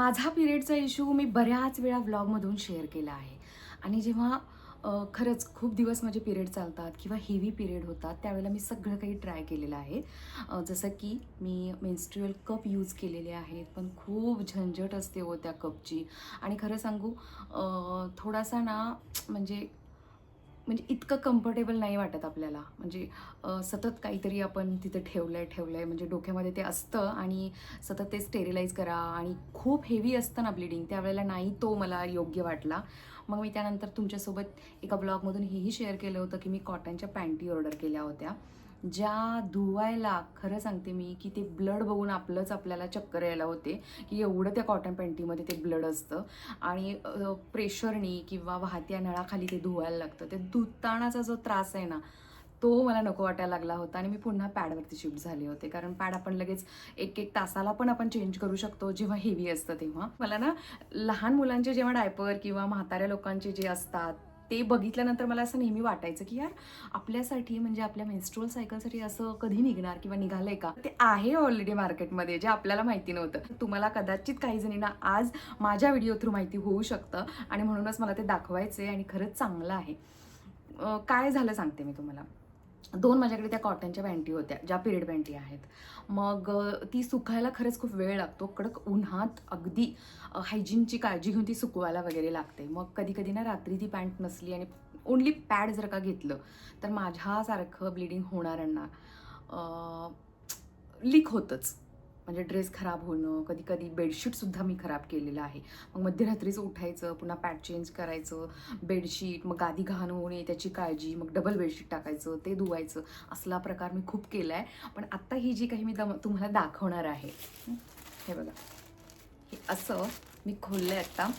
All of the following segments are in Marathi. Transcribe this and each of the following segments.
माझा पिरियडचा इश्यू मी बऱ्याच वेळा व्लॉगमधून शेअर केला आहे. आणि जेव्हा खरंच खूप दिवस माझे पिरियड चालतात किंवा हेवी पिरियड होतात त्यावेळेला मी सगळं काही ट्राय केलेलं आहे. जसं की मी मेन्स्ट्रुअल कप यूज केलेले आहेत, पण खूप झंझट असते हो त्या कपची. आणि खरं सांगू थोडासा ना म्हणजे म्हणजे इतकं कम्फर्टेबल नाही वाटत आपल्याला. म्हणजे सतत काहीतरी आपण तिथे ठेवलं आहे म्हणजे डोक्यामध्ये ते असतं आणि सतत ते स्टेरिलाईज करा आणि खूप हेवी असतं ना ब्लिडिंग, त्यावेळेला नाही तो मला योग्य वाटला. मग मी त्यानंतर तुमच्यासोबत एका ब्लॉगमधून हेही शेअर केलं होतं की मी कॉटनच्या पॅन्टी ऑर्डर केल्या होत्या, ज्या धुवायला खरं सांगते मी की ते ब्लड बघून आपल्याला चक्कर यायला होते की एवढं त्या कॉटन पॅन्टीमध्ये ते ब्लड असतं. आणि प्रेशरनी किंवा वाहत्या नळाखाली ते धुवायला लागतं. ते धुतानाचा जो त्रास आहे ना, तो मला नको वाटायला लागला होता आणि मी पुन्हा पॅडवरती शिफ्ट झाले होते. कारण पॅड आपण लगेच 1-1 तासाला पण आपण चेंज करू शकतो, जेव्हा हेवी असतं तेव्हा. मला ना लहान मुलांचे जेव्हा डायपर किंवा म्हाताऱ्या लोकांचे जे असतात, ते बघितल्यानंतर मला असं नेहमी वाटायचं की यार आपल्यासाठी म्हणजे आपल्या मेन्स्ट्रुअल सायकलसाठी असं कधी निघणार किंवा निघालंय का? ते आहे ऑलरेडी मार्केटमध्ये, जे आपल्याला माहिती नव्हतं. तुम्हाला कदाचित काही जणींना आज माझ्या व्हिडिओ थ्रू माहिती होऊ शकतं आणि म्हणूनच मला ते दाखवायचं आहे आणि खरंच चांगलं आहे. काय झालं सांगते मी तुम्हाला. 2 माझ्याकडे त्या कॉटनच्या पॅन्टी होत्या, ज्या पिरियड पॅन्टी आहेत. मग ती सुकायला खरंच खूप वेळ लागतो. कडक उन्हात अगदी हायजीनची काळजी घेऊन ती सुकवायला वगैरे लागते. मग कधी-कधी ना रात्री ती पॅन्ट नसली आणि ओन्ली पॅड जर का घेतलं, तर माझ्यासारखं ब्लीडिंग होणाऱ्यांना लीक होतंच. म्हणजे ड्रेस खराब होणं, कधी-कधी बेडशीटसुद्धा मी खराब केलेलं आहे. मग मध्यरात्रीच उठायचं, पुन्हा पॅड चेंज करायचं, बेडशीट, मग गादी घाण होऊ नये त्याची काळजी, मग डबल बेडशीट टाकायचं, ते धुवायचं, असला प्रकार मी खूप केला आहे. पण आत्ता ही जी काही मी तुम्हाला दाखवणार आहे, हे बघा. हे असं मी खोललं आहे आत्ता,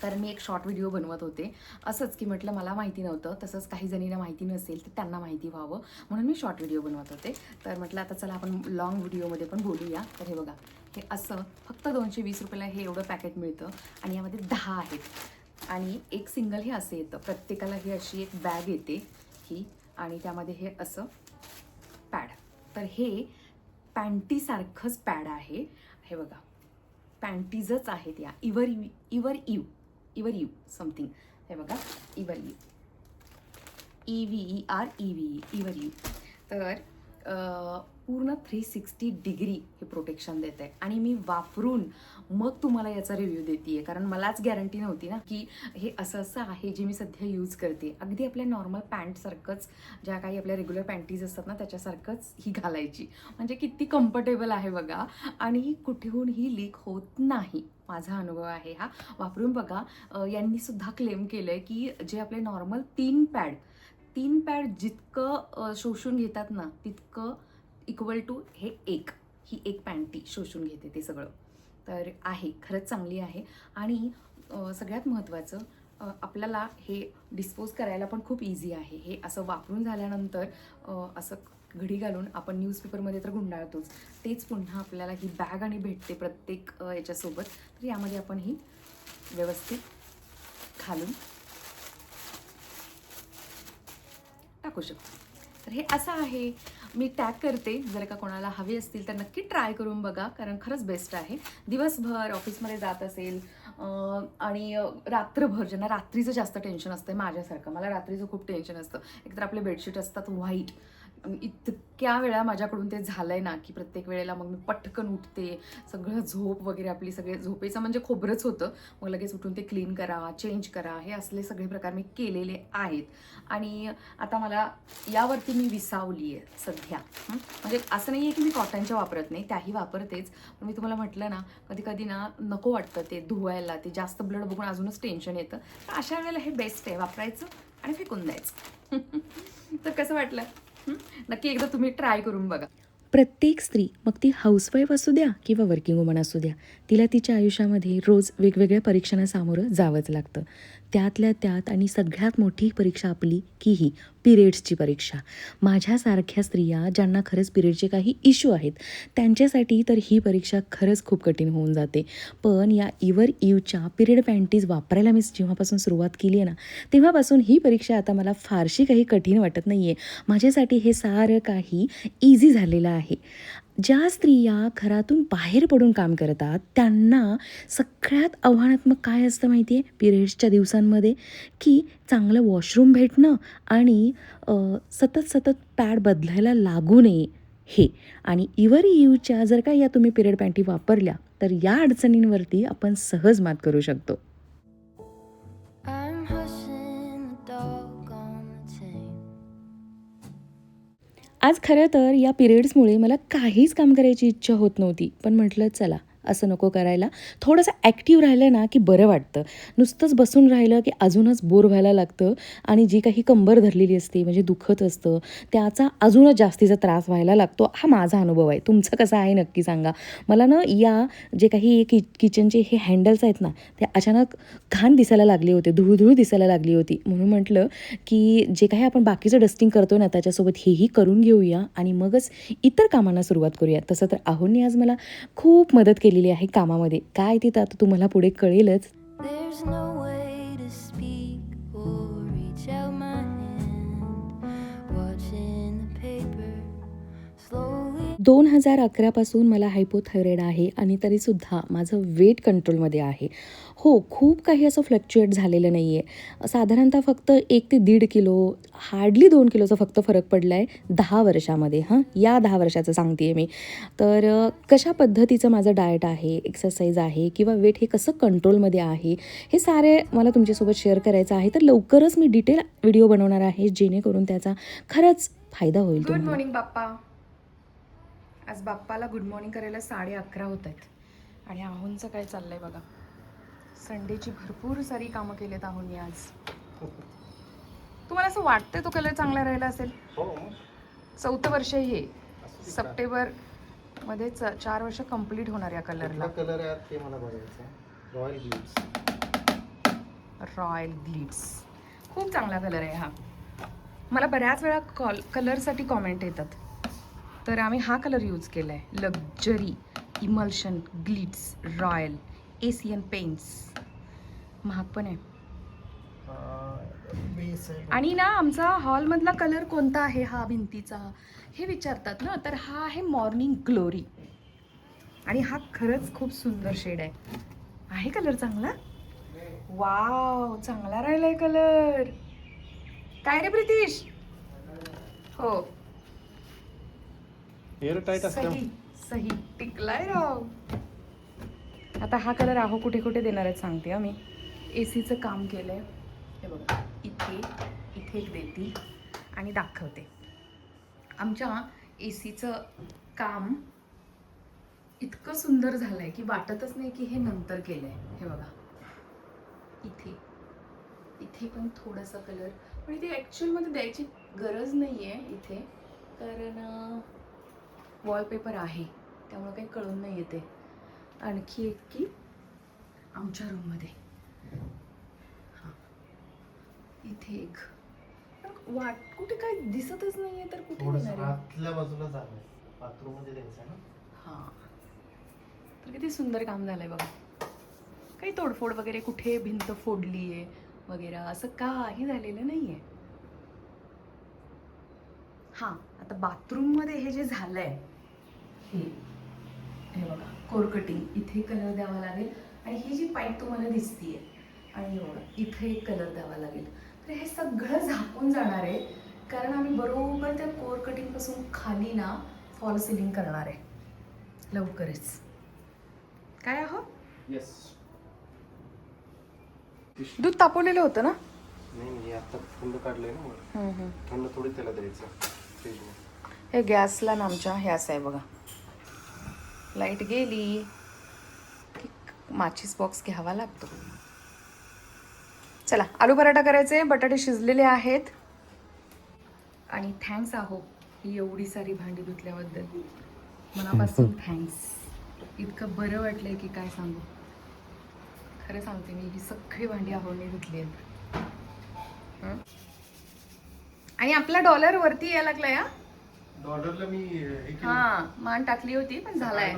कारण मी एक शॉर्ट व्हिडिओ बनवत होते. असंच की म्हटलं मला माहिती नव्हतं, तसंच काही जणींना माहिती नसेल तर त्यांना माहिती व्हावं म्हणून मी शॉर्ट व्हिडिओ बनवत होते. तर म्हटलं आता चला आपण लाँग व्हिडिओमध्ये पण बोलूया. तर हे बघा, हे असं फक्त 220 रुपयाला हे एवढं पॅकेट मिळतं आणि यामध्ये 10 आहेत आणि एक सिंगल हे असं येतं. प्रत्येकाला ही अशी एक बॅग येते ही आणि त्यामध्ये हे असं पॅड. तर हे पॅन्टीसारखंच पॅड आहे. हे बघा, पॅन्टीजच आहेत या. इवर यू समथिंग. हे बघा, इवर यू, EVER इवर यू. तर पूर्ण 360 डिग्री हे प्रोटेक्शन देत आहे आणि मी वापरून मग तुम्हाला याचा रिव्ह्यू देते आहे, कारण मलाच गॅरंटी नव्हती ना की हे असं असं आहे जे मी सध्या यूज करते. अगदी आपल्या नॉर्मल पॅन्टसारखंच, ज्या काही आपल्या रेग्युलर पॅन्टीज असतात ना त्याच्यासारखंच ही घालायची. म्हणजे किती कम्फर्टेबल आहे बघा आणि कुठेहूनही लीक होत नाही. माझा अनुभव आहे हा, वापरून बघा. यांनी सुद्धा क्लेम केलं आहे की जे आपले नॉर्मल 3 पॅड जितकं शोषून घेतात ना, तितकं इक्वल टू ही एक पॅन्टी शोषून घेते ते सगळं. तर आहे, खरंच चांगली आहे. आणि सगळ्यात महत्त्वाचं, आपल्याला हे डिस्पोज करायला पण खूप इझी आहे. हे असं वापरून झाल्यानंतर असं घडी घालून आपण न्यूजपेपरमध्ये तर गुंडाळतोच, तेच पुन्हा आपल्याला ही बॅग आणि भेटते प्रत्येक याच्यासोबत. तर यामध्ये आपण ही व्यवस्थित घालून टाकू शकतो. तर हे असं आहे. मी टॅग करते, जर का कोणाला हवे असतील तर नक्की ट्राय करून बघा, कारण खरंच बेस्ट आहे. दिवसभर ऑफिसमध्ये जात असेल आणि रात्रभर, ज्यांना रात्रीचं जास्त टेन्शन असतं माझ्यासारखं, मला रात्रीचं खूप टेन्शन असतं. एकतर आपले बेडशीट असतात व्हाईट, इतक्या वेळा माझ्याकडून ते झालंय ना की प्रत्येक वेळेला मग मी पटकन उठते, सगळं झोप वगैरे आपली सगळे झोपेचं म्हणजे खोबरंच होतं. मग लगेच उठून ते क्लीन करा, चेंज करा, हे असले सगळे प्रकार मी केलेले आहेत. आणि आता मला यावरती मी विसावली आहे सध्या. म्हणजे असं नाही आहे की मी कॉटनच्या वापरत नाही, त्याही वापरतेच. पण मी तुम्हाला म्हटलं ना, कधी कधी ना नको वाटतं ते धुवायला, ते जास्त ब्लड बघून अजूनच टेन्शन येतं. तर अशा वेळेला हे बेस्ट आहे, वापरायचं आणि फेकून द्यायचं. तर कसं वाटलं? नक्की एकदा तुम्ही ट्राय करून बघा. प्रत्येक स्त्री, मग ती हाऊसवाईफ असू द्या किंवा वर्किंग वुमन असू द्या, तिला तिच्या आयुष्यामध्ये रोज वेगवेगळ्या परीक्षांना सामोरं जावंच लागतं. त्यातल्या त्यात आणि सगळ्यात मोठी परीक्षा आपली की ही पिरियड्सची परीक्षा. माझ्यासारख्या स्त्रिया ज्यांना खरंच पिरियडचे काही इश्यू आहेत, त्यांच्यासाठी तर ही परीक्षा खरंच खूप कठीण होऊन जाते. पण या इवर यूच्या पिरियड पॅन्टीज वापरायला मी जेव्हापासून सुरुवात केली आहे ना, तेव्हापासून ही परीक्षा आता मला फारशी काही कठीण वाटत नाही आहे. माझ्यासाठी हे सारं काही इझी झालेलं आहे. ज्या स्त्रिया घरातून बाहेर पडून काम करतात त्यांना सगळ्यात आव्हानात्मक काय असतं माहिती आहे पिरियड्सच्या दिवसांमध्ये, की चांगलं वॉशरूम भेटणं आणि सतत सतत पॅड बदलायला लागू नये हे. आणि इवर यूजच्या जर का या तुम्ही पिरियड पॅन्टी वापरल्या तर या अडचणींवरती आपण सहज मात करू शकतो. I'm hushing the dog on the chain. आज खरं तर या पिरियड्समुळे मला काहीच काम करायची इच्छा होत नव्हती, पण म्हटलं चला असं नको करायला, थोडंसं ॲक्टिव्ह राहिलं ना की बरं वाटतं. नुसतंच बसून राहिलं की अजूनच बोर व्हायला लागतं आणि जी काही कंबर धरलेली असते म्हणजे दुखत असतं त्याचा अजूनच जास्तीचा त्रास व्हायला लागतो. हा माझा अनुभव आहे, तुमचा कसा आहे नक्की सांगा. मला ना या जे काही किचनचे हे हँडल्स आहेत ना ते अचानक घाण दिसायला लागले होते, धूळ दिसायला लागली होती. म्हणून म्हटलं की जे काही आपण बाकीचं डस्टिंग करतो ना त्याच्यासोबत हेही करून घेऊया आणि मगच इतर कामांना सुरुवात करूया. तसं तर आहोंनी आज मला खूप मदत केलेली आहे कामामध्ये. काय ते तर आता तुम्हाला पुढे कळेलच. There's no way to speak or reach out my hand. Watching the paper slowly. 2011 पासून मला हायपोथायरॉईड आहे आणि तरीसुद्धा माझं वेट कंट्रोलमध्ये आहे. हो, खूप काही असं फ्लक्च्युएट झालेलं नाही आहे. साधारणतः फक्त 1 ते 1.5 किलो, हार्डली 2 किलोचा फक्त फरक पडला आहे 10 वर्षामध्ये. या 10 वर्षाचं सांगते आहे मी. तर कशा पद्धतीचं माझं डाएट आहे, एक्सरसाइज आहे किंवा वेट हे कसं कंट्रोलमध्ये आहे, हे सारे मला तुमच्यासोबत शेअर करायचं आहे. तर लवकरच मी डिटेल व्हिडिओ बनवणार आहे जेणेकरून त्याचा खरंच फायदा होईल गुड तुम्हाला. मॉर्निंग बाप्पा. आज बाप्पाला गुड मॉर्निंग करायला 11:30 होत आहेत आणि आहोंचं काय चाललंय बघा. संडेची भरपूर सारी कामं केलेत आहोंनी आज. तुम्हाला असं वाटतंय तो कलर चांगला राहिला असेल? 4थं वर्ष हे सप्टेंबर मध्ये 4 वर्ष कंप्लीट होणार या कलरला. कलर आहे ते मला बघायचं. Royal Glitz. रॉयल ग्लिट्स खूप चांगला कलर आहे हा. मला बऱ्याच वेळा कलरसाठी कॉमेंट येतात, तर आम्ही हा कलर यूज केला आहे. Luxury emulsion Glitz royal Asian paints. महाग पण आहे. आणि ना आमचा हॉलमधला कलर कोणता आहे हा भिंतीचा हे विचारतात ना, तर हा आहे मॉर्निंग ग्लोरी आणि हा खरंच खूप सुंदर शेड आहे कलर चांगला. वाव, चांगला राहिलाय कलर. काय रे प्रितीश? हो, एअर टाईट असतं. सही टिकलाय राव. आता हा कलर आहो कुठे कुठे देणार आहेत सांगते मी. एसीचं काम केलंय हे बघा, इथे एक देते आणि दाखवते. आमच्या एसीचं काम इतकं सुंदर झालंय की वाटतच नाही की हे नंतर केलंय. हे बघा, इथे पण थोडासा कलर, पण इथे ॲक्च्युअलमध्ये द्यायची गरज नाही आहे इथे, कारण वॉलपेपर आहे त्यामुळे काही कळून नाही येते. आणखी एक की आमच्या रूममध्ये हां इथे एक, कुठे काही दिसतच नाही आहे तर कुठे देणार आहे? आतल्या बाजूला झालंय, बाथरूम मध्ये द्यायचं ना. हां, तर किती सुंदर काम झालंय बघा. काही तोडफोड वगैरे कुठे भिंत फोडली आहे वगैरे असं काही झालेलं नाही आहे. हां, आता बाथरूममध्ये हे जे झालंय हे बघा, कोर कटिंग इथे कलर द्यावा लागेल आणि ही जी पाईप तुम्हाला दिसतीये आणि हे बघा इथे एक कलर द्यावा लागेल. तर हे सगळं झाकून जाणार आहे कारण आम्ही बरोबर त्या कोर कटिंग पासून खाली ना फॉल सिलिंग करणार आहे लवकरच. काय आहो? येस. दूध तापवलेलं होतं ना? नाही, आता थंड काढलंय ना. थंड थोडी त्याला द्यायचं फ्रीजमध्ये. हे गॅसला ना आमच्या हे असं आहे बघा, लाईट गेली की माचीस बॉक्स घ्यावा लागतो. चला, आलू पराठा करायचे. बटाटे शिजलेले आहेत आणि थँक्स आहो ही एवढी सारी भांडी धुतल्याबद्दल. मनापासून थँक्स. इतकं बरं वाटलंय की काय सांगू. खरं सांगते मी, ही सगळी भांडी आहोने धुतली आहेत. आणि आपला डॉलर वरती यायला लागलाय. डॉलरला मी हा, मान टाकली होती पण झालाय.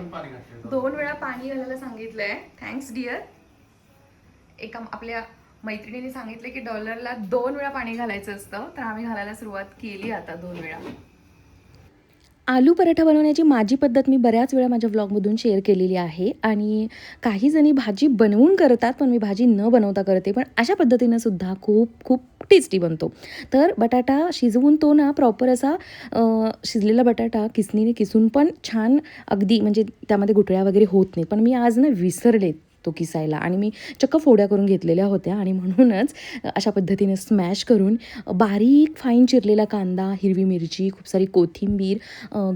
2 वेळा पाणी घालायला सांगितलंय. Thanks dear. एका आपल्या मैत्रिणीने सांगितलं की डॉलरला 2 वेळा पाणी घालायचं असतं, तर आम्ही घालायला सुरुवात केली आता 2 वेळा. आलू पराठा बनवण्याची माझी पद्धत मी बऱ्याच वेळा माझ्या व्लॉगमधून शेअर केलेली आहे आणि काही जणी भाजी बनवून करतात, पण मी भाजी न बनवता करते. पण अशा पद्धतीनं सुद्धा खूप खूप टेस्टी बनतो. तर बटाटा शिजवून तो ना प्रॉपर असा शिजलेला बटाटा किसणीने किसून पण छान अगदी म्हणजे त्यामध्ये गुठळ्या वगैरे होत नाही. पण मी आज ना विसरले तो किसायला आणि मी चक्क फोड्या करून घेतलेल्या होत्या आणि म्हणूनच अशा पद्धतीने स्मॅश करून बारीक फाईन चिरलेला कांदा, हिरवी मिरची, खूप सारी कोथिंबीर,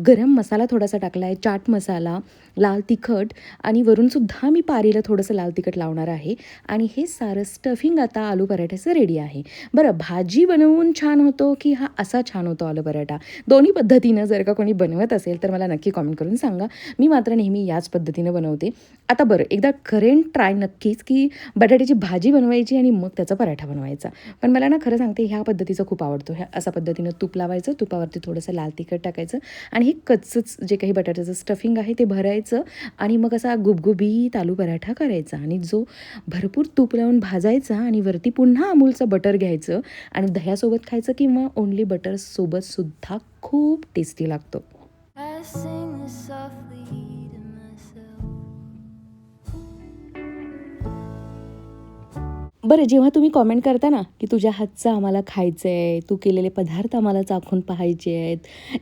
गरम मसाला थोडासा टाकला आहे, चाट मसाला, लाल तिखट आणि वरूनसुद्धा मी पारीला थोडंसं लाल तिखट लावणार आहे आणि हे सारं स्टफिंग आता आलू पराठ्याचं रेडी आहे. बरं, भाजी बनवून छान होतो की हा असा छान होतो आलू पराठा? दोन्ही पद्धतीनं जर का कोणी बनवत असेल तर मला नक्की कॉमेंट करून सांगा. मी मात्र नेहमी याच पद्धतीनं बनवते. आता बरं, एकदा करेन ट्राय नक्कीच की बटाट्याची भाजी बनवायची आणि मग त्याचा पराठा बनवायचा. पण मला ना खरं सांगते ह्या पद्धतीचं खूप आवडतो. ह्या अशा पद्धतीनं तूप लावायचं, तुपावरती थोडंसं लाल तिखट टाकायचं आणि हे कच्चंच जे काही बटाट्याचं स्टफिंग आहे ते भरायचं आणि मग असा गुबगुबीत आलू पराठा करायचा आणि जो भरपूर तूप लावून भाजायचा आणि वरती पुन्हा अमूलचं बटर घ्यायचं आणि दह्यासोबत खायचं किंवा ओन्ली बटरसोबत सुद्धा खूप टेस्टी लागतो. I sing this softly to myself. बरं, जेव्हा तुम्ही कॉमेंट करता ना की तुझ्या हातचं आम्हाला खायचं आहे, तू केलेले पदार्थ आम्हाला चाखून पाहायचे आहेत,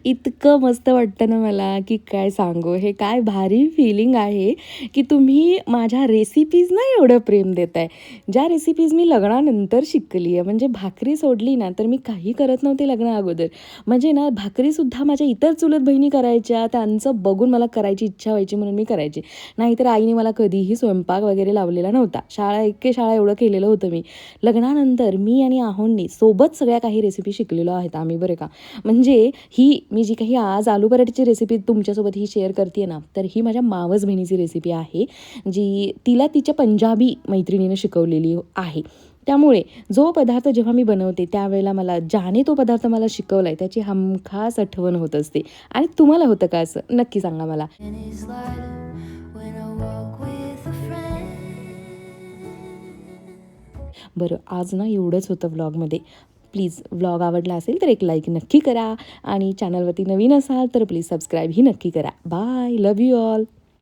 इतकं मस्त वाटतं ना मला की काय सांगू. हे काय भारी फिलिंग आहे की तुम्ही माझ्या रेसिपीजना एवढं प्रेम देत आहे. ज्या रेसिपीज मी लग्नानंतर शिकली आहे, म्हणजे भाकरी सोडली ना तर मी काही करत नव्हते लग्ना अगोदर. म्हणजे ना भाकरीसुद्धा माझ्या इतर चुलत बहिणी करायच्या, त्यांचं बघून मला करायची इच्छा व्हायची म्हणून मी करायची. नाहीतर आईने मला कधीही स्वयंपाक वगैरे लावलेला नव्हता. शाळा एवढं केलेलं होतं मी. लग्नानंतर मी आणि आहोंनी सोबत सगळ्या काही रेसिपी शिकलेलो आहेत आम्ही, बरं का. म्हणजे ही मी जी काही आज आलू पराठ्याची रेसिपी तुमच्यासोबत ही शेअर करते ना, तर ही माझ्या मावस बहिणीची रेसिपी आहे, जी तिला तिच्या पंजाबी मैत्रिणीनं शिकवलेली आहे. त्यामुळे जो पदार्थ जेव्हा मी बनवते त्यावेळेला मला ज्याने तो पदार्थ मला शिकवला आहे त्याची हमखास आठवण होत असते. आणि तुम्हाला होतं का असं? नक्की सांगा मला. And it's lighter when I walk with a friend. बरं, आज ना एवढंच होतं व्लॉगमध्ये. प्लीज व्लॉग आवडला असेल तर एक लाईक नक्की करा आणि चॅनलवरती नवीन असाल तर प्लीज सबस्क्राईबही नक्की करा. Bye, love you all.